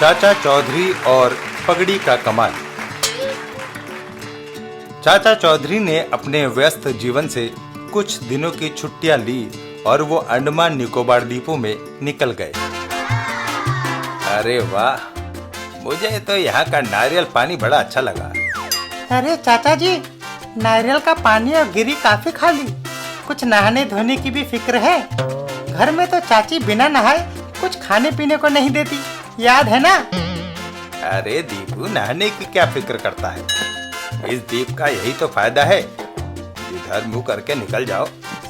चाचा चौधरी और पगड़ी का कमाल। चाचा चौधरी ने अपने व्यस्त जीवन से कुछ दिनों की छुट्टियां ली और वो अंडमान निकोबार द्वीपों में निकल गए। अरे वाह, मुझे तो यहाँ का नारियल पानी बड़ा अच्छा लगा। अरे चाचा जी, नारियल का पानी और गिरी काफी खा ली। कुछ नहाने धोने की भी फिक्र है। घर में तो चाची बिना नहाए कुछ खाने पीने को नहीं देती, याद है ना? अरे दीपू, नहाने की क्या फिक्र करता है? इस द्वीप का यही तो फायदा है, इधर मुंह करके निकल जाओ,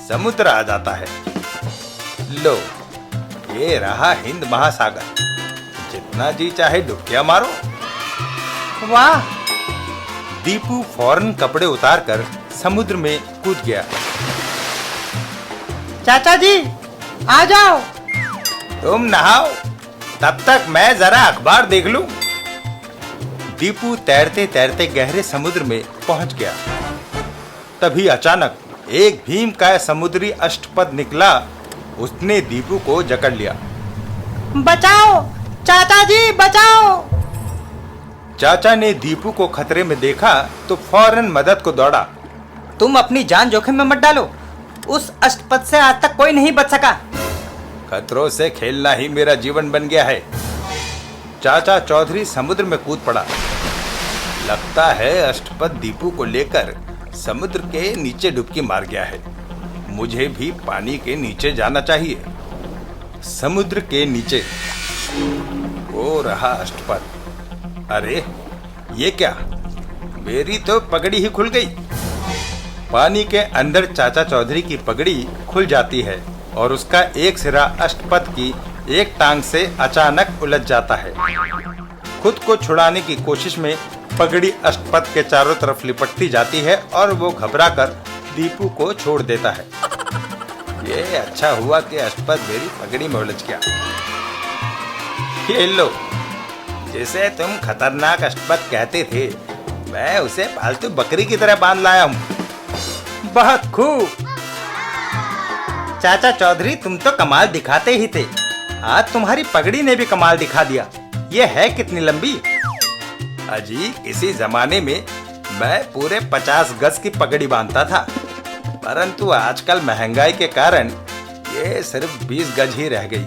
समुद्र आ जाता है। लो, ये रहा हिंद महासागर, जितना जी चाहे डुबकियां मारो। वाह! दीपू फौरन कपड़े उतारकर समुद्र में कूद गया। चाचा जी, आ जाओ। तुम नहाओ, तब तक मैं जरा अखबार देख लूं। दीपू तैरते तैरते गहरे समुद्र में पहुंच गया। तभी अचानक एक भीमकाय समुद्री अष्टपद निकला। उसने दीपू को जकड़ लिया। बचाओ चाचा जी, बचाओ! चाचा ने दीपू को खतरे में देखा तो फौरन मदद को दौड़ा। तुम अपनी जान जोखिम में मत डालो। उस अष्टपद से आज तक कोई नहीं बच सका। खतरों से खेलना ही मेरा जीवन बन गया है। चाचा चौधरी समुद्र में कूद पड़ा। लगता है अष्टपद दीपू को लेकर समुद्र के नीचे डुबकी मार गया है। मुझे भी पानी के नीचे जाना चाहिए। समुद्र के नीचे वो रहा अष्टपद। अरे ये क्या, मेरी तो पगड़ी ही खुल गई। पानी के अंदर चाचा चौधरी की पगड़ी खुल जाती है और उसका एक सिरा अष्टपद की एक टांग से अचानक उलझ जाता है। खुद को छुड़ाने की कोशिश में पगड़ी अष्टपद के चारों तरफ लिपटती जाती है और वो घबराकर दीपू को छोड़ देता है। ये अच्छा हुआ कि अष्टपद मेरी पगड़ी में उलझ गया। ये लो, जिसे तुम खतरनाक अष्टपद कहते थे, मैं उसे पालतू बकरी की तरह बांध लाया हूँ। बहुत खूब चाचा चौधरी, तुम तो कमाल दिखाते ही थे। आज तुम्हारी पगड़ी ने भी कमाल दिखा दिया। ये है कितनी लंबी? अजी, किसी जमाने में मैं पूरे 50 गज की पगड़ी बांधता था, परंतु आजकल महंगाई के कारण ये सिर्फ 20 गज ही रह गई।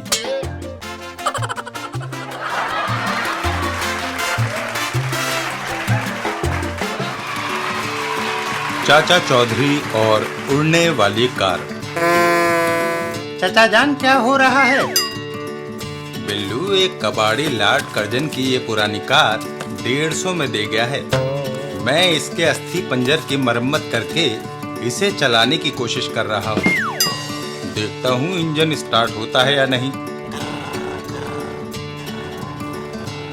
चाचा चौधरी और उड़ने वाली कार। चाचा जान, क्या हो रहा है? बिल्लू, एक कबाड़ी लॉर्ड कर्जन की ये पुरानी कार 150 में दे गया है। मैं इसके अस्थि पंजर की मरम्मत करके इसे चलाने की कोशिश कर रहा हूँ। देखता हूँ इंजन स्टार्ट होता है या नहीं।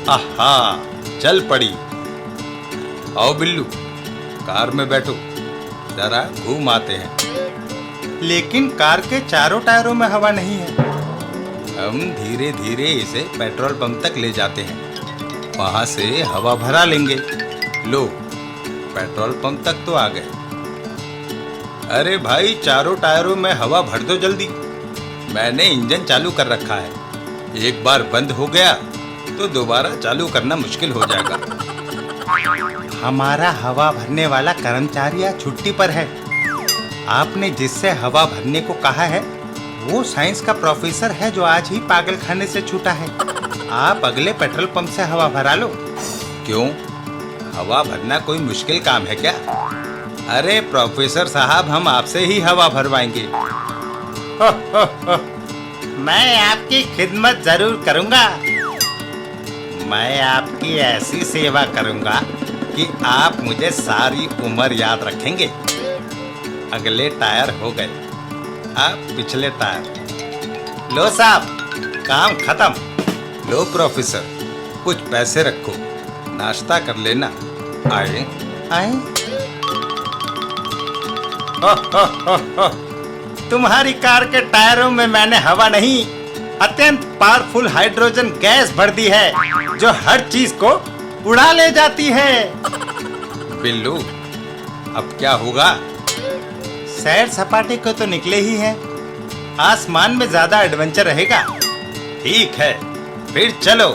आहा, चल पड़ी। आओ बिल्लू, कार में बैठो, जरा घूम आते हैं। लेकिन कार के चारों टायरों में हवा नहीं है। हम धीरे धीरे इसे पेट्रोल पंप तक ले जाते हैं, वहां से हवा भरा लेंगे। लो, पेट्रोल पंप तक तो आ गए। अरे भाई, चारों टायरों में हवा भर दो जल्दी। मैंने इंजन चालू कर रखा है। एक बार बंद हो गया तो दोबारा चालू करना मुश्किल हो जाएगा। हमारा हवा भरने वाला कर्मचारी आज छुट्टी पर है। आपने जिससे हवा भरने को कहा है वो साइंस का प्रोफेसर है जो आज ही पागल खाने से छूटा है। आप अगले पेट्रोल पंप से हवा भरा लो। क्यों, हवा भरना कोई मुश्किल काम है क्या? अरे प्रोफेसर साहब, हम आपसे ही हवा भरवाएंगे। मैं आपकी खिदमत जरूर करूंगा। मैं आपकी ऐसी सेवा करूंगा कि आप मुझे सारी उम्र याद रखेंगे। अगले टायर हो गए, अब पिछले टायर। लो साहब, काम खत्म। लो प्रोफेसर, कुछ पैसे रखो, नाश्ता कर लेना। आए आए। तुम्हारी कार के टायरों में मैंने हवा नहीं, अत्यंत पावरफुल हाइड्रोजन गैस भर दी है जो हर चीज को उड़ा ले जाती है। बिल्लू, अब क्या होगा? सैर सपाटे को तो निकले ही हैं। आसमान में ज्यादा एडवेंचर रहेगा। ठीक है, फिर चलो।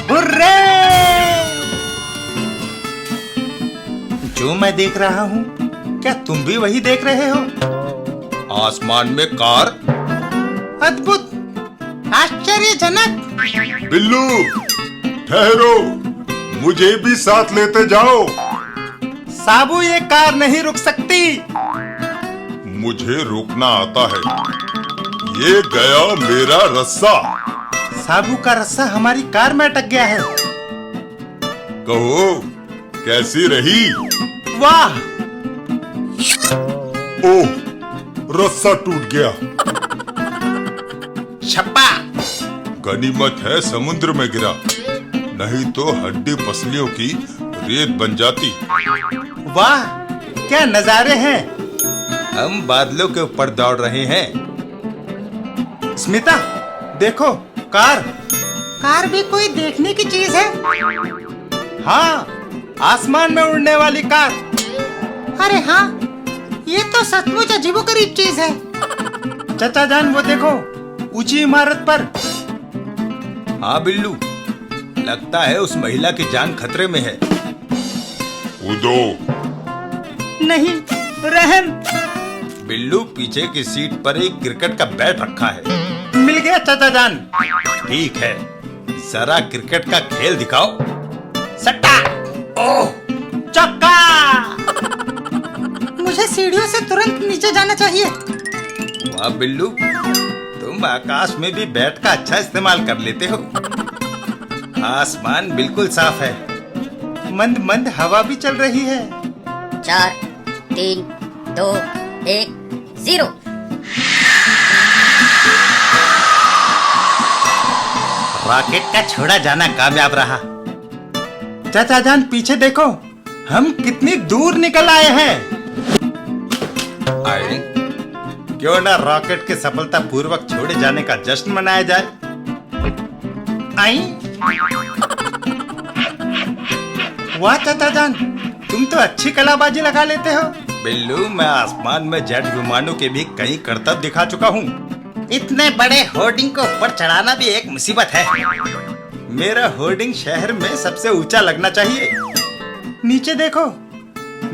हुर्रे! जो मैं देख रहा हूँ, क्या तुम भी वही देख रहे हो? आसमान में कार। अद्भुत, आश्चर्यजनक। बिल्लू, ठहरो, मुझे भी साथ लेते जाओ। साबू, ये कार नहीं रुक सकती। मुझे रोकना आता है। ये गया मेरा रस्सा। साबू का रस्सा हमारी कार में अटक गया है। कहो, कैसी रही? वाह! ओह, रस्सा टूट गया। छप्पा! गनीमत है समुद्र में गिरा, नहीं तो हड्डी पसलियों की रेत बन जाती। वाह, क्या नजारे हैं। हम बादलों के ऊपर दौड़ रहे हैं। स्मिता, देखो, कार भी कोई देखने की चीज है। हाँ, आसमान में उड़ने वाली कार। अरे हाँ, ये तो सचमुच अजीबोगरीब चीज है। चाचा जान, वो देखो, ऊंची इमारत पर। हाँ बिल्लू, लगता है उस महिला की जान खतरे में है। कूदो। नहीं, रहम। बिल्लू, पीछे की सीट पर एक क्रिकेट का बैट रखा है। मिल गया चाचा जान। ठीक है, जरा क्रिकेट का खेल दिखाओ। सट्टा! ओह, चौका! मुझे सीढ़ियों से तुरंत नीचे जाना चाहिए। वाह बिल्लू, तुम आकाश में भी बैट का अच्छा इस्तेमाल कर लेते हो। आसमान बिल्कुल साफ है। मंद मंद हवा भी चल रही है। 4, 3, 2, 1, 0। रॉकेट का छोड़ा जाना कामयाब रहा। चाचा जान, पीछे देखो, हम कितनी दूर निकल आए हैं। आए? क्यों ना रॉकेट के सफलता पूर्वक छोड़े जाने का जश्न मनाया जाए। आई? वाह चाचा जान, तुम तो अच्छी कलाबाजी लगा लेते हो। बिल्लू, मैं आसमान में जेट विमानों के भी कई करतब दिखा चुका हूँ। इतने बड़े होर्डिंग को ऊपर चढ़ाना भी एक मुसीबत है। मेरा होर्डिंग शहर में सबसे ऊंचा लगना चाहिए। नीचे देखो,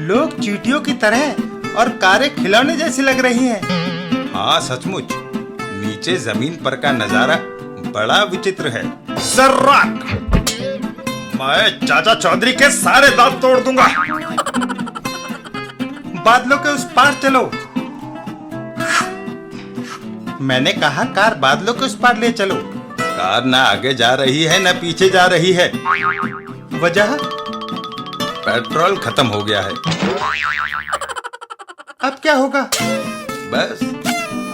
लोग चींटियों की तरह और कारें खिलौने जैसी लग रही हैं। हाँ सचमुच, नीचे जमीन पर का नजारा बड़ा विचित्र है। सर्राक! मैं चाचा चौधरी के सारे दांत तोड़ दूंगा। बादलों के उस पार चलो। मैंने कहा, कार बादलों के उस पार ले चलो। कार ना आगे जा रही है न पीछे जा रही है। वजह? पेट्रोल खत्म हो गया है। अब क्या होगा? बस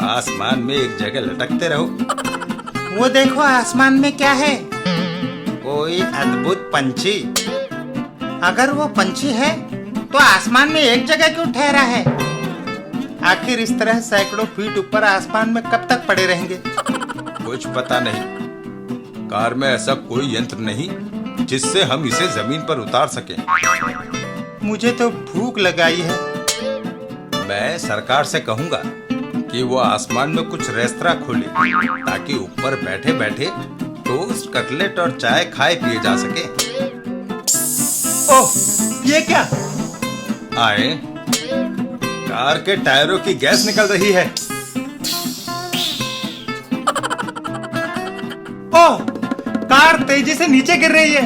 आसमान में एक जगह लटकते रहो। वो देखो, आसमान में क्या है? कोई अद्भुत पंछी। अगर वो पंछी है तो आसमान में एक जगह क्यों ठहरा है? आखिर इस तरह सैकड़ों फीट ऊपर आसमान में कब तक पड़े रहेंगे? कुछ पता नहीं। कार में ऐसा कोई यंत्र नहीं जिससे हम इसे जमीन पर उतार सकें। मुझे तो भूख लगाई है। मैं सरकार से कहूंगा कि वो आसमान में कुछ रेस्तरां खोले ताकि ऊपर बैठे बैठे टोस्ट, कटलेट और चाय खाए पिए जा सके। ओह, ये क्या? आए, कार के टायरों की गैस निकल रही है। ओह, कार तेजी से नीचे गिर रही है।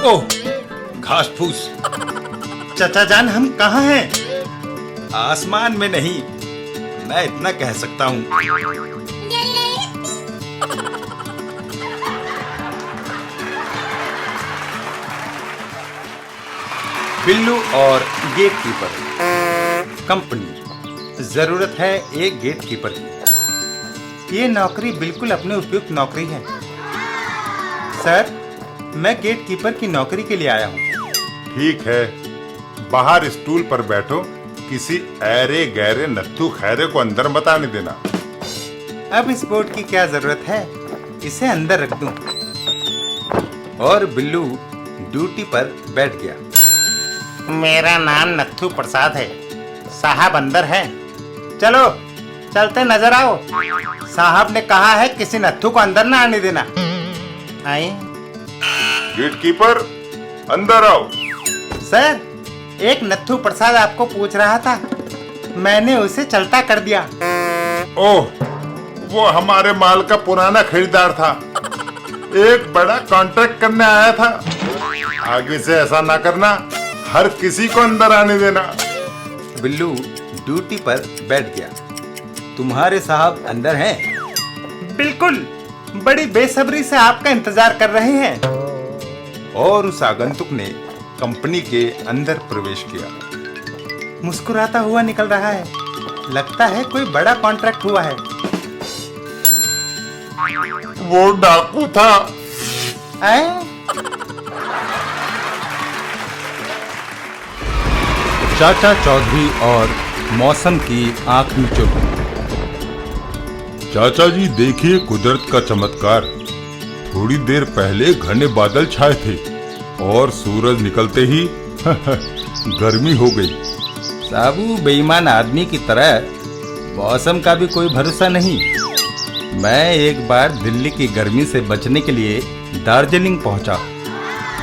ओह, घास फूस। चाचा जान, हम कहाँ हैं? आसमान में नहीं, मैं इतना कह सकता हूँ। बिल्लू और गेट कीपर। कंपनी, जरूरत है एक गेट कीपर की। ये नौकरी बिल्कुल अपने उपयुक्त नौकरी है। सर, मैं गेट कीपर की नौकरी के लिए आया हूँ। ठीक है, बाहर स्टूल पर बैठो। किसी ऐरे गहरे नत्थु खैरे को अंदर मत आने देना। अब इस बोर्ड की क्या जरूरत है? इसे अंदर रख दूं। और बिल्लू ड्यूटी पर बैठ गया। मेरा नाम नत्थु प्रसाद है। साहब अंदर है। चलो चलते नजर आओ। साहब ने कहा है किसी नत्थू को अंदर ना आने देना। आए गेटकीपर, अंदर आओ। सर, एक नत्थू प्रसाद आपको पूछ रहा था, मैंने उसे चलता कर दिया। ओह, वो हमारे माल का पुराना खरीदार था, एक बड़ा कॉन्ट्रैक्ट करने आया था। आगे से ऐसा ना करना, हर किसी को अंदर आने देना। बिल्लू ड्यूटी पर बैठ गया। तुम्हारे साहब अंदर हैं? बिल्कुल, बड़ी बेसब्री से आपका इंतजार कर रहे हैं। और उस आगंतुक ने कंपनी के अंदर प्रवेश किया। मुस्कुराता हुआ निकल रहा है, लगता है कोई बड़ा कॉन्ट्रैक्ट हुआ है। वो डाकू था। चाचा चौधरी और मौसम की आंख मिचुक। चाचा जी देखिए कुदरत का चमत्कार। थोड़ी देर पहले घने बादल छाए थे और सूरज निकलते ही गर्मी हो गई। साबू बेईमान आदमी की तरह मौसम का भी कोई भरोसा नहीं। मैं एक बार दिल्ली की गर्मी से बचने के लिए दार्जिलिंग पहुंचा।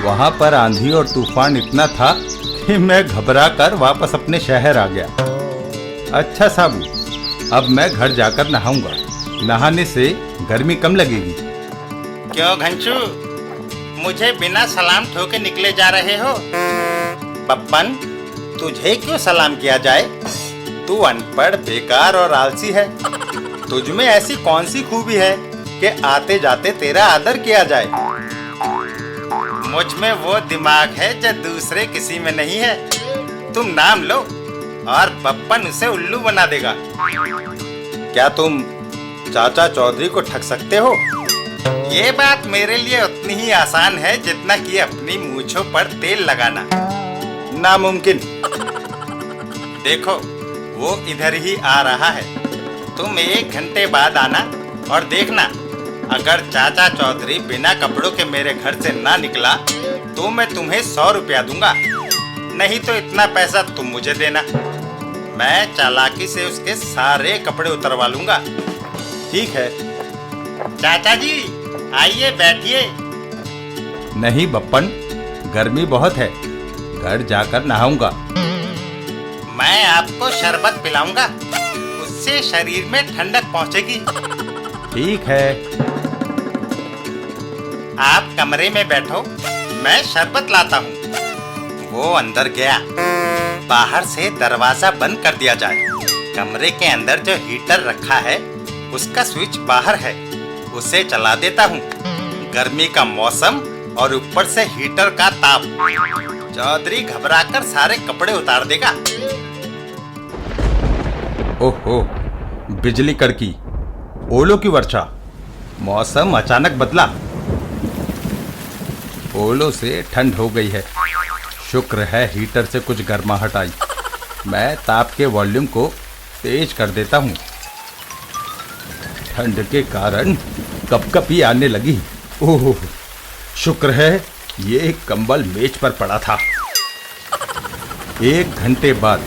वहां पर आंधी और तूफान इतना था कि मैं घबरा कर वापस अपने शहर आ गया। अच्छा साबू, अब मैं घर जाकर नहाऊंगा। नहाने से गर्मी कम लगेगी। क्यों घंचू, मुझे बिना सलाम ठोके निकले जा रहे हो? पप्पन, तुझे क्यों सलाम किया जाए? तू अनपढ़, बेकार और आलसी है। तुझ में ऐसी कौन सी खूबी है कि आते जाते तेरा आदर किया जाए? मुझ में वो दिमाग है जो दूसरे किसी में नहीं है। तुम नाम लो और पप्पन उसे उल्लू बना देगा। क्या तुम चाचा चौधरी को ठग सकते हो? ये बात मेरे लिए उतनी ही आसान है जितना कि अपनी मूंछों पर तेल लगाना। नामुमकिन। देखो, वो इधर ही आ रहा है। तुम 1 घंटे बाद आना और देखना, अगर चाचा चौधरी बिना कपड़ों के मेरे घर से ना निकला तो मैं तुम्हें 100 रुपया दूंगा। नहीं तो इतना पैसा तुम मुझे देना। मैं चालाकी से उसके सारे कपड़े उतरवा लूंगा। ठीक है चाचा जी, आइए बैठिए। नहीं बप्पन, गर्मी बहुत है, घर जाकर नहाऊंगा। मैं आपको शरबत पिलाऊंगा, उससे शरीर में ठंडक पहुंचेगी। ठीक है। आप कमरे में बैठो, मैं शरबत लाता हूँ। वो अंदर गया। बाहर से दरवाजा बंद कर दिया जाए। कमरे के अंदर जो हीटर रखा है उसका स्विच बाहर है, उसे चला देता हूँ। गर्मी का मौसम और ऊपर से हीटर का ताप। चौधरी घबराकर सारे कपड़े उतार देगा। ओहो, बिजली कड़की, ओलों की वर्षा। मौसम अचानक बदला। ओलों से ठंड हो गई है। शुक्र है हीटर से कुछ गर्माहट आई। मैं ताप के वॉल्यूम को तेज कर देता हूँ। ठंड के कारण कपकपी आने लगी। ओह, शुक्र है ये कंबल मेज पर पड़ा था। 1 घंटे बाद।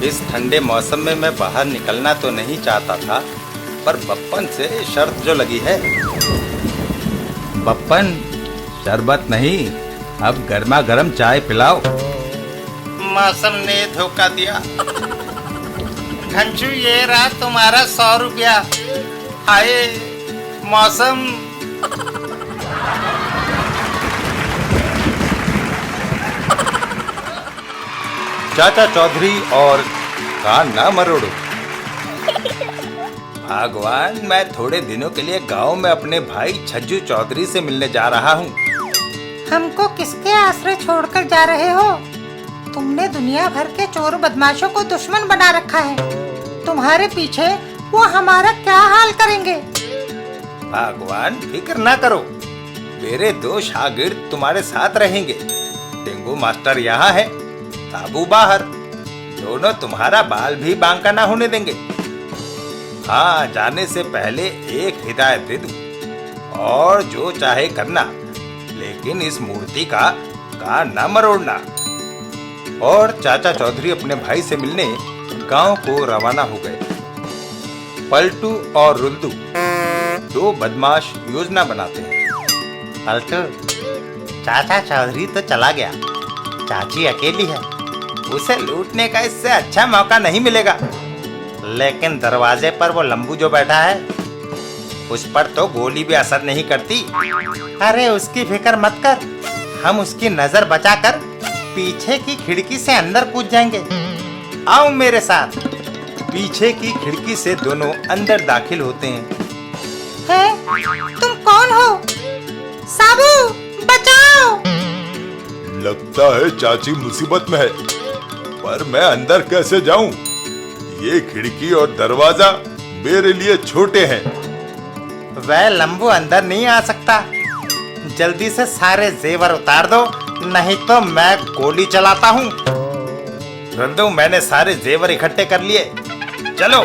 इस ठंडे मौसम में मैं बाहर निकलना तो नहीं चाहता था, पर बप्पन से शर्त जो लगी है। बप्पन, शरबत नहीं, अब गर्मा गर्म चाय पिलाओ। मौसम ने धोखा दिया। घंचू, ये रहा तुम्हारा 100 रुपया। हाय मौसम। चाचा चौधरी और कान ना मरोड़ो। भगवान, मैं थोड़े दिनों के लिए गांव में अपने भाई छज्जू चौधरी से मिलने जा रहा हूँ। हमको किसके आश्रय छोड़कर जा रहे हो? तुमने दुनिया भर के चोर बदमाशों को दुश्मन बना रखा है। तुम्हारे पीछे वो हमारा क्या हाल करेंगे? भगवान, फिक्र ना करो, मेरे 2 शागिर्द तुम्हारे साथ रहेंगे। टेंगू मास्टर यहाँ है, ताबू बाहर। दोनों तुम्हारा बाल भी बांका ना होने देंगे। हाँ, जाने से पहले एक हिदायत दे दूं, और जो चाहे करना, लेकिन इस मूर्ति का कान ना मरोड़ना। और चाचा चौधरी अपने भाई से मिलने गांव को रवाना हो गए। पलटू और रुल्दू दो बदमाश योजना बनाते हैं। पलटू, चाचा चौधरी तो चला गया, चाची अकेली है। उसे लूटने का इससे अच्छा मौका नहीं मिलेगा। लेकिन दरवाजे पर वो लंबू जो बैठा है, उस पर तो गोली भी असर नहीं करती। अरे उसकी फिक्र मत कर, हम उसकी नजर बचाकर पीछे की खिड़की से अंदर कूद जाएंगे। आओ मेरे साथ। पीछे की खिड़की से दोनों अंदर दाखिल होते हैं। है? तुम कौन हो? साबू, बचाओ! लगता है चाची मुसीबत में है, पर मैं अंदर कैसे जाऊं? ये खिड़की और दरवाजा मेरे लिए छोटे हैं। वह लंबू अंदर नहीं आ सकता। जल्दी से सारे जेवर उतार दो, नहीं तो मैं गोली चलाता हूँ। रुल्दू, मैंने सारे जेवर इकट्ठे कर लिए। चलो,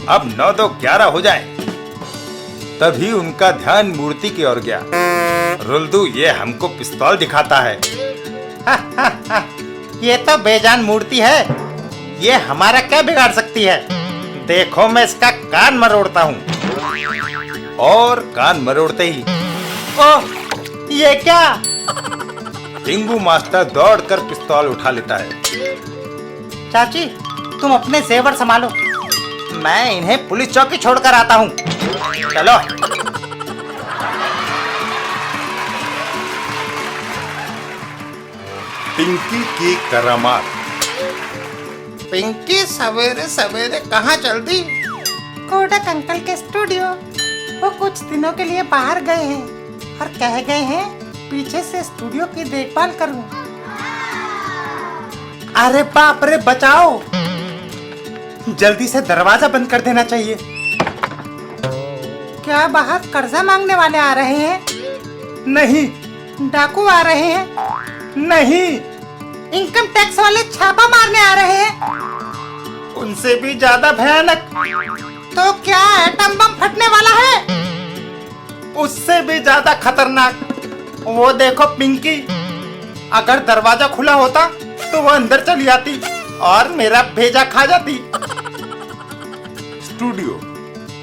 अब 9 2 11 हो जाए। तभी उनका ध्यान मूर्ति की ओर गया। रुल्दू, ये हमको पिस्तौल दिखाता है। ये तो बेजान मूर्ति है, ये हमारा क्या बिगाड़ सकती है? देखो मैं इसका कान मरोड़ता हूँ। और कान मरोड़ते ही ओह, ये क्या? टिंगू मास्टर दौड़कर पिस्तौल उठा लेता है। चाची, तुम अपने जेवर संभालो, मैं इन्हें पुलिस चौकी छोड़कर आता हूँ। चलो। पिंकी की करामात। पिंकी सवेरे सवेरे कहाँ चल दी? कोडक अंकल के स्टूडियो। वो कुछ दिनों के लिए बाहर गए हैं और कह गए हैं पीछे से स्टूडियो की देखभाल करूं। अरे बाप रे, बचाओ! जल्दी से दरवाजा बंद कर देना चाहिए। क्या बाहर कर्जा मांगने वाले आ रहे हैं? नहीं, डाकू आ रहे हैं? नहीं, इनकम टैक्स वाले छापा मारने आ रहे हैं? उनसे भी ज्यादा भयानक। तो क्या एटम बम फटने वाला है? उससे भी ज्यादा खतरनाक। वो देखो पिंकी, अगर दरवाजा खुला होता तो वो अंदर चली आती और मेरा भेजा खा जाती। स्टूडियो।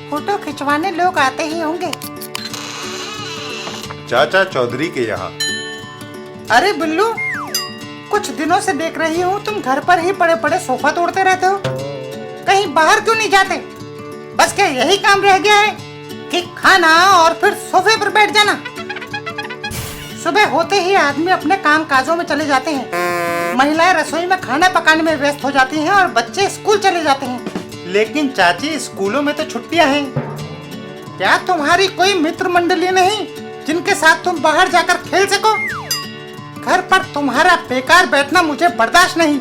फोटो खिंचवाने लोग आते ही होंगे। चाचा चौधरी के यहाँ। अरे बिल्लू, कुछ दिनों से देख रही हूँ तुम घर पर ही पड़े पड़े सोफा तोड़ते रहते हो। कहीं बाहर क्यों नहीं जाते? बस क्या यही काम रह गया है कि खाना और फिर सोफे पर बैठ जाना? सुबह होते ही आदमी अपने काम काजों में चले जाते हैं। महिलाएं रसोई में खाना पकाने में व्यस्त हो जाती हैं और बच्चे स्कूल चले जाते हैं। लेकिन चाची, स्कूलों में तो छुट्टियां हैं। क्या तुम्हारी कोई मित्र मंडली नहीं जिनके साथ तुम बाहर जाकर खेल सको? घर पर तुम्हारा बेकार बैठना मुझे बर्दाश्त नहीं।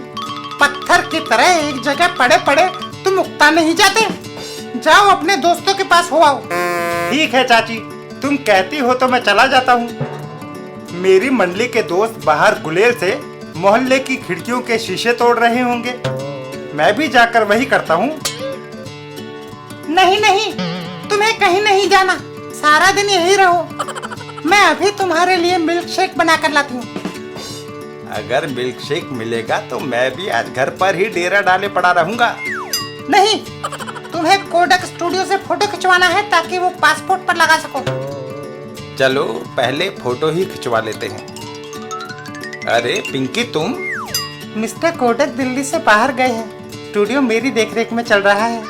पत्थर की तरह एक जगह पड़े पड़े तुम उकता नहीं जाते। जाओ अपने दोस्तों के पास हो आओ। ठीक है चाची, तुम कहती हो तो मैं चला जाता हूँ। मेरी मंडली के दोस्त बाहर गुलेल से मोहल्ले की खिड़कियों के शीशे तोड़ रहे होंगे, मैं भी जाकर वही करता हूँ। नहीं नहीं, तुम्हें कहीं नहीं जाना, सारा दिन यही रहो। मैं अभी तुम्हारे लिए मिल्क शेक बना कर लाती हूँ। अगर मिल्क शेक मिलेगा तो मैं भी आज घर पर ही डेरा डाले पड़ा रहूंगा। नहीं, तुम्हें कोडक स्टूडियो से फोटो खिंचवाना है ताकि वो पासपोर्ट पर लगा सको। चलो पहले फोटो ही खिंचवा लेते हैं। अरे पिंकी, तुम? मिस्टर कोडक दिल्ली से बाहर गए हैं। स्टूडियो मेरी देखरेख में चल रहा है।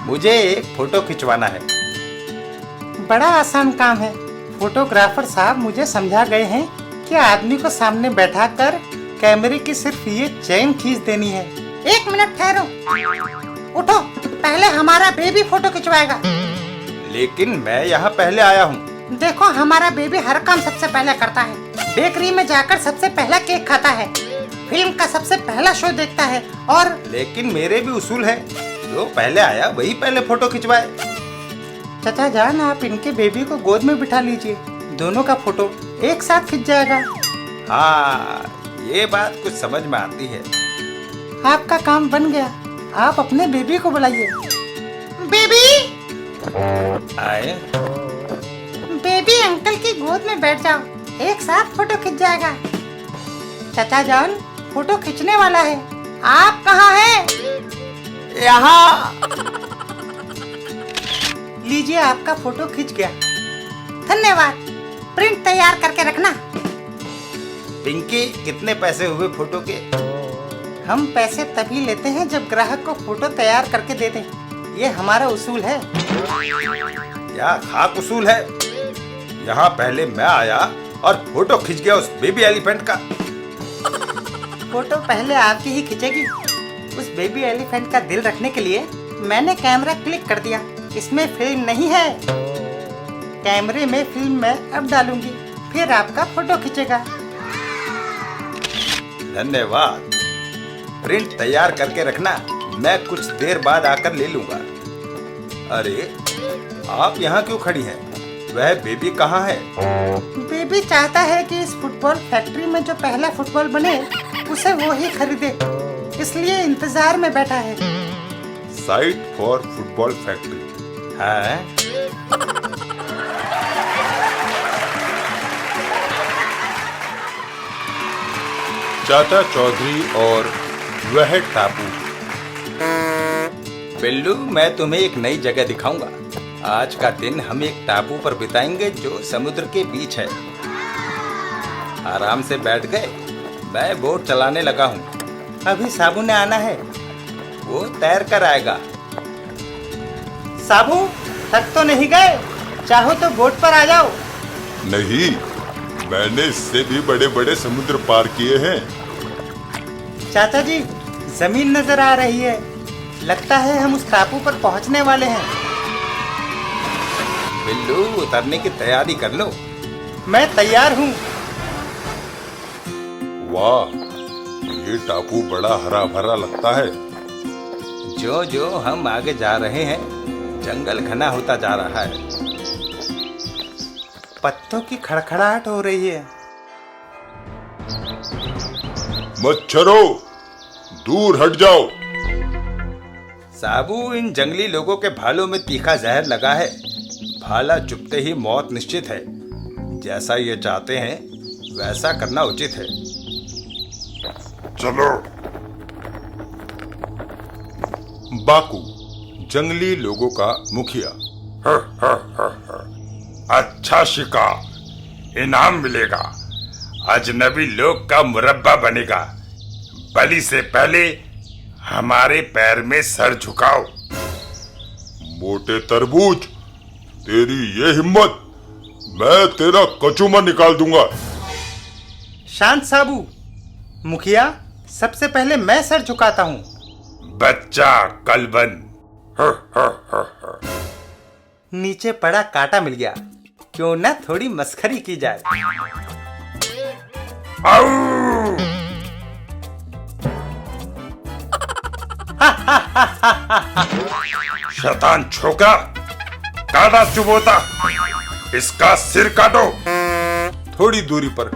मुझे एक फोटो खिंचवाना है। बड़ा आसान काम है। फोटोग्राफर साहब मुझे समझा गए हैं कि आदमी को सामने बैठाकर कैमरे की सिर्फ ये चेन खींच देनी है। 1 मिनट ठहरो, उठो, पहले हमारा बेबी फोटो खिंचवाएगा। लेकिन मैं यहाँ पहले आया हूँ। देखो, हमारा बेबी हर काम सबसे पहले करता है। बेकरी में जाकर सबसे पहला केक खाता है, फिल्म का सबसे पहला शो देखता है और लेकिन मेरे भी उसूल है, जो पहले आया वही पहले फोटो खिंचवाए। चाचा जान, आप इनके बेबी को गोद में बिठा लीजिए, दोनों का फोटो एक साथ खिंच जाएगा। हाँ, ये बात कुछ समझ में आती है। आपका काम बन गया। आप अपने बेबी को बुलाइए। बेबी, आए। बेबी अंकल की गोद में बैठ जाओ, एक साथ फोटो खिंच जाएगा। चाचा जान, फोटो खिंचने वाला है। आप कहाँ हैं? यहाँ। लीजिए, आपका फोटो खिंच गया। धन्यवाद। प्रिंट तैयार करके रखना। पिंकी, कितने पैसे हुए फोटो के? हम पैसे तभी लेते हैं जब ग्राहक को फोटो तैयार करके दे दें। ये हमारा उसूल है। क्या खाक उसूल है? यहाँ पहले मैं आया और फोटो खिंच गया उस बेबी एलिफेंट का। फोटो पहले आपकी ही खिंचेगी। उस बेबी एलिफेंट का दिल रखने के लिए मैंने कैमरा क्लिक कर दिया। इसमें फिल्म नहीं है। कैमरे में फिल्म मैं अब डालूंगी, फिर आपका फोटो खिंचेगा। धन्यवाद। प्रिंट तैयार करके रखना, मैं कुछ देर बाद आकर ले लूंगा। अरे, आप यहाँ क्यों खड़ी हैं? वह बेबी कहाँ है? बेबी चाहता है कि इस फुटबॉल फैक्ट्री में जो पहला फुटबॉल बने उसे वो ही खरीदे, इसलिए इंतजार में बैठा है। Site for football factory. है? चाचा चौधरी और वह टापू। बिल्लू, मैं तुम्हें एक नई जगह दिखाऊंगा। आज का दिन हम एक टापू पर बिताएंगे जो समुद्र के बीच है। आराम से बैठ गए? मैं बोट चलाने लगा हूँ। अभी साबू ने आना है। वो तैर कर आएगा। साबू, थक तो नहीं गए? चाहो तो बोट पर आ जाओ। नहीं, मैंने इससे भी बड़े बड़े समुद्र पार किए हैं। चाचा जी, जमीन नजर आ रही है। लगता है हम उस टापू पर पहुंचने वाले हैं। बिल्लू, उतरने की तैयारी कर लो। मैं तैयार हूँ। वाह, ये टापू बड़ा हरा भरा लगता है। जो जो हम आगे जा रहे हैं, जंगल घना होता जा रहा है। पत्तों की खड़खड़ाहट हो रही है। मच्छरों, दूर हट जाओ। साबू, इन जंगली लोगों के भालों में तीखा जहर लगा है। भाला चुभते ही मौत निश्चित है। जैसा ये चाहते हैं वैसा करना उचित है। चलो। बाकू, जंगली लोगों का मुखिया। अच्छा शिकार, इनाम मिलेगा। अजनबी लोग का मुरब्बा बनेगा। बलि से पहले हमारे पैर में सर झुकाओ। मोटे तरबूज, तेरी ये हिम्मत, मैं तेरा कचूमर निकाल दूंगा। शांत साबू। मुखिया, सबसे पहले मैं सर झुकाता हूँ। बच्चा कलबन। नीचे पड़ा कांटा मिल गया, क्यों ना थोड़ी मस्खरी की जाए। आऊ! शैतान छोकरा, काटा चुबोता, इसका सिर काटो। थोड़ी दूरी पर।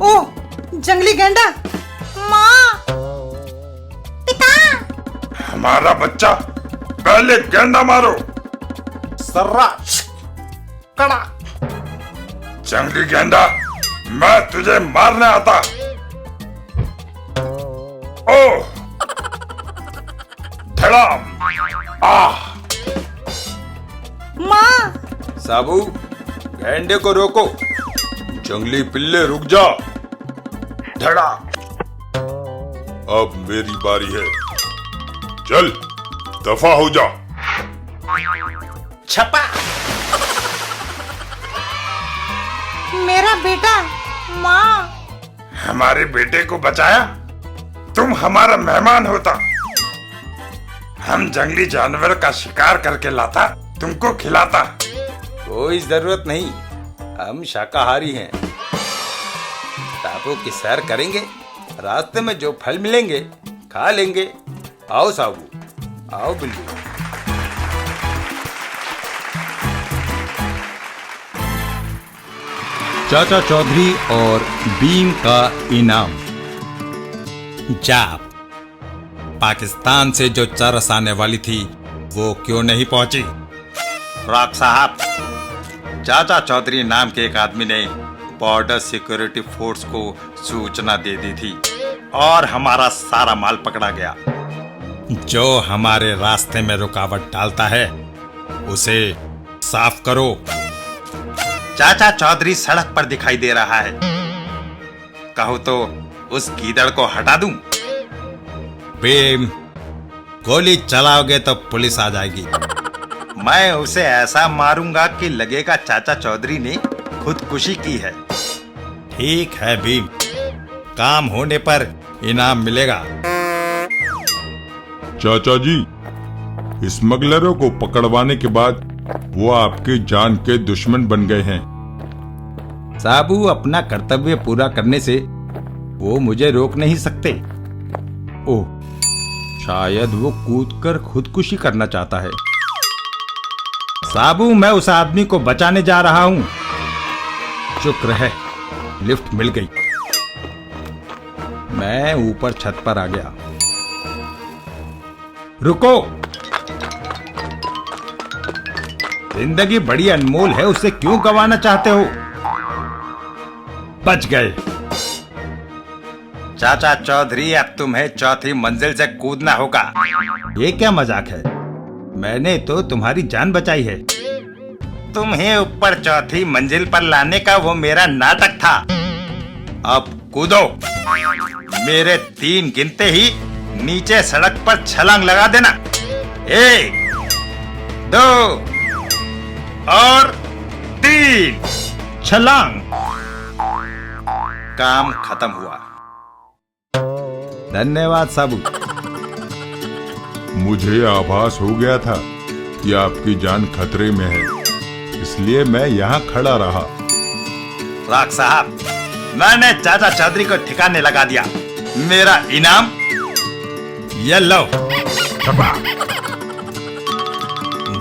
ओह, जंगली गेंडा। माँ, पिता। हमारा बच्चा, पहले गेंडा मारो। सर्रा कड़ा। जंगली गेंडा, मैं तुझे मारने आता। ओह, धड़ाम। आह, माँ, साबू, गैंडे को रोको। जंगली पिल्ले, रुक जा। धड़ा। अब मेरी बारी है। चल, दफा हो जा। छपा। मेरा बेटा। माँ, हमारे बेटे को बचाया? तुम हमारा मेहमान होता। हम जंगली जानवर का शिकार करके लाता, तुमको खिलाता। कोई जरूरत नहीं, हम शाकाहारी हैं। टापू की सैर करेंगे, रास्ते में जो फल मिलेंगे खा लेंगे। आओ साबू, आओ बिल्लू। चाचा चौधरी और बीम का इनाम। जाप, पाकिस्तान से जो चरस आने वाली थी वो क्यों नहीं पहुंची? रॉक साहब, चाचा चौधरी नाम के एक आदमी ने बॉर्डर सिक्योरिटी फोर्स को सूचना दे दी थी और हमारा सारा माल पकड़ा गया। जो हमारे रास्ते में रुकावट डालता है उसे साफ करो। चाचा चौधरी सड़क पर दिखाई दे रहा है। कहो तो उस गीदड़ को हटा दूं? भीम, गोली चलाओगे तो पुलिस आ जाएगी। मैं उसे ऐसा मारूंगा कि लगेगा चाचा चौधरी ने खुदकुशी की है। ठीक है भीम, काम होने पर इनाम मिलेगा। चाचा जी, स्मगलरों को पकड़वाने के बाद वो आपकी जान के दुश्मन बन गए हैं। साबू, अपना कर्तव्य पूरा करने से वो मुझे रोक नहीं सकते। ओह, शायद वो कूदकर खुदकुशी करना चाहता है। साबू, मैं उस आदमी को बचाने जा रहा हूं। शुक्र है लिफ्ट मिल गई। मैं ऊपर छत पर आ गया। रुको, जिंदगी बड़ी अनमोल है, उसे क्यों गंवाना चाहते हो? बच गए। चाचा चौधरी, अब तुम्हें चौथी मंजिल से कूदना होगा। ये क्या मजाक है? मैंने तो तुम्हारी जान बचाई है। तुम्हें ऊपर चौथी मंजिल पर लाने का वो मेरा नाटक था। अब कूदो। मेरे 3 गिनते ही नीचे सड़क पर छलांग लगा देना। 1, 2 और 3। छलांग। काम खत्म हुआ। धन्यवाद साबू। मुझे आभास हो गया था कि आपकी जान खतरे में है, इसलिए मैं यहाँ खड़ा रहा। राख साहब, मैंने चाचा चौधरी को ठिकाने लगा दिया। मेरा इनाम ये लो।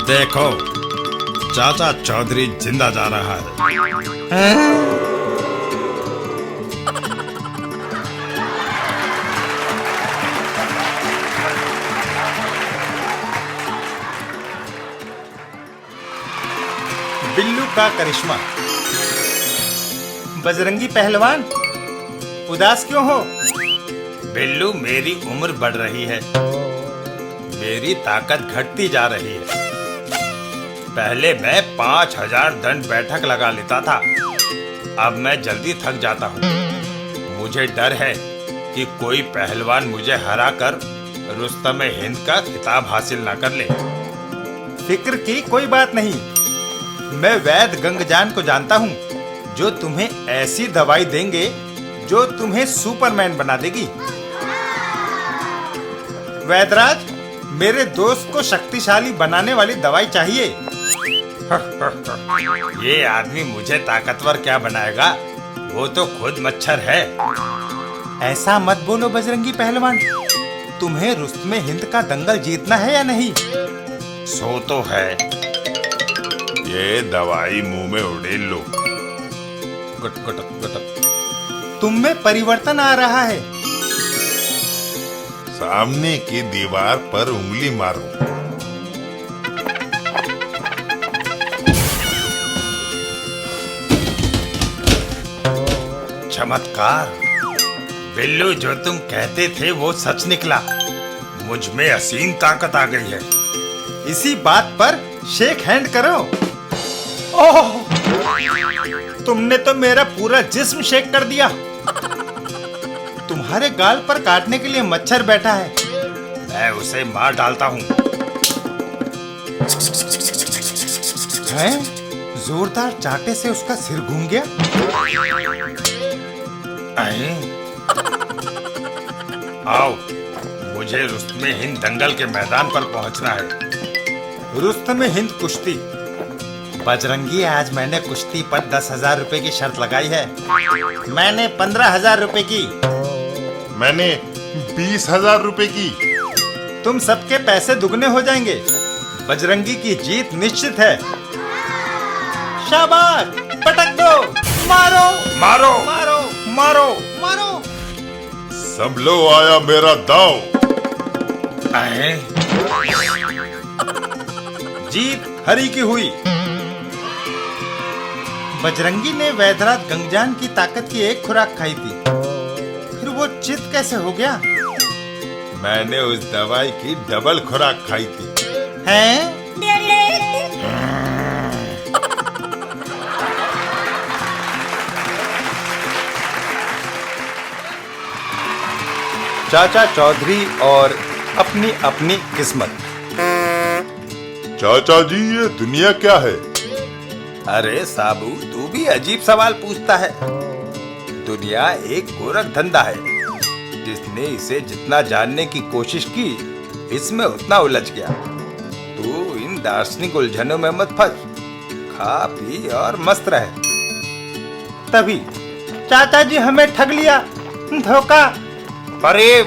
देखो, चाचा चौधरी जिंदा जा रहा है। बिल्लू का करिश्मा। बजरंगी पहलवान, उदास क्यों हो? बिल्लू, मेरी उम्र बढ़ रही है, मेरी ताकत घटती जा रही है। पहले मैं 5000 दंड बैठक लगा लेता था, अब मैं जल्दी थक जाता हूँ। मुझे डर है कि कोई पहलवान मुझे हराकर रुस्तम हिंद का खिताब हासिल ना कर ले। फिक्र की कोई बात नहीं, मैं वैद्य गंगजान को जानता हूँ, जो तुम्हें ऐसी दवाई देंगे जो तुम्हें सुपरमैन बना देगी। वैदराज, मेरे दोस्त को शक्तिशाली बनाने वाली दवाई चाहिए। ये आदमी मुझे ताकतवर क्या बनाएगा, वो तो खुद मच्छर है। ऐसा मत बोलो बजरंगी पहलवान, तुम्हें रुस्तम हिंद का दंगल जीतना है या नहीं? सो तो है। ये दवाई मुंह में उड़ेल लो। गट गट गट। तुम में परिवर्तन आ रहा है। सामने की दीवार पर उंगली मारो। चमत्कार। बिल्लू, जो तुम कहते थे वो सच निकला। मुझ में असीम ताकत आ गई है। इसी बात पर शेक हैंड करो। ओह, तुमने तो मेरा पूरा जिस्म शेक कर दिया। तुम्हारे गाल पर काटने के लिए मच्छर बैठा है, मैं उसे मार डालता हूँ। हैं? जोरदार चाटे से उसका सिर घूम गया। आओ, मुझे रुस्तम हिंद दंगल के मैदान पर पहुंचना है। रुस्तम हिंद कुश्ती। बजरंगी, आज मैंने कुश्ती पर 10,000 रुपए की शर्त लगाई है। मैंने 15,000 रुपए की। मैंने 20,000 रुपए की। तुम सबके पैसे दुगने हो जाएंगे। बजरंगी की जीत निश्चित है। शाबाश, पटक दो। मारो मारो मारो मारो मारो। सब लो आया मेरा दाव। जीत हरी की हुई। बजरंगी ने वैद्यराज गंगजान की ताकत की एक खुराक खाई थी, फिर वो चित कैसे हो गया? मैंने उस दवाई की डबल खुराक खाई थी। हैं? चाचा चौधरी और अपनी अपनी किस्मत। चाचा जी, ये दुनिया क्या है? अरे साबू, तू भी अजीब सवाल पूछता है। दुनिया एक गोरख धंधा है। जिसने इसे जितना जानने की कोशिश की, इसमें उतना उलझ गया। तू इन दार्शनिक उलझनों में मत फंस। खा पी और मस्त रहे। तभी चाचा जी हमें ठग लिया, धोखा। अरे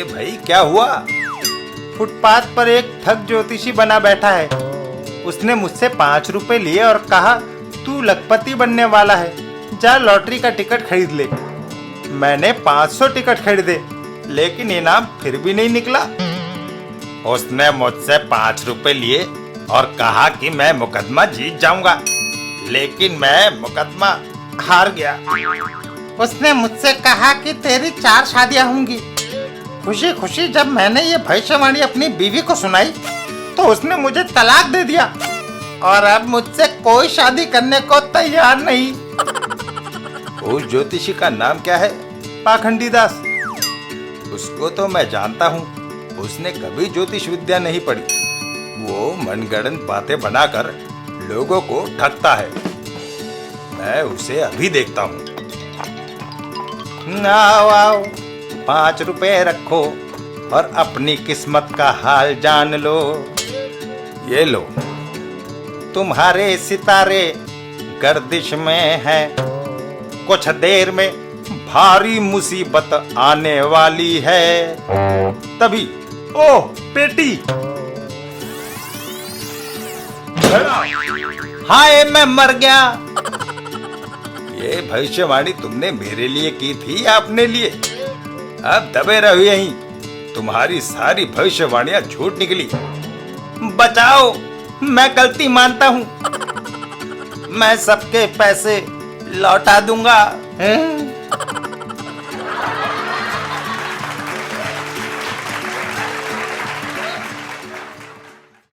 भाई, क्या हुआ? फुटपाथ पर एक ठग ज्योतिषी बना बैठा है। उसने मुझसे 5 रुपए लिए और कहा, तू लखपति बनने वाला है, जा लॉटरी का टिकट खरीद ले। मैंने 500 टिकट खरीदे, लेकिन इनाम फिर भी नहीं निकला। उसने मुझसे 5 रुपए लिए और कहा कि मैं मुकदमा जीत जाऊंगा, लेकिन मैं मुकदमा हार गया। उसने मुझसे कहा कि तेरी 4 शादियां होंगी। खुशी खुशी जब मैंने ये भविष्यवाणी अपनी बीवी को सुनाई, तो उसने मुझे तलाक दे दिया और अब मुझसे कोई शादी करने को तैयार नहीं। उस ज्योतिषी का नाम क्या है? पाखंडी दास। उसको तो मैं जानता हूँ। उसने कभी ज्योतिष विद्या नहीं पढ़ी। वो मनगढ़ंत बातें बनाकर लोगों को ठगता है। मैं उसे अभी देखता हूँ। आओ आओ, 5 रुपए रखो और अपनी किस्मत का हाल जान लो। ये लो। तुम्हारे सितारे गर्दिश में हैं, कुछ देर में भारी मुसीबत आने वाली है। तभी ओह बेटी, हाय मैं मर गया। ये भविष्यवाणी तुमने मेरे लिए की थी या अपने लिए? अब दबे रहो यहीं। तुम्हारी सारी भविष्यवाणियां झूठ निकली। बचाओ, मैं गलती मानता हूँ। मैं सबके पैसे लौटा दूंगा।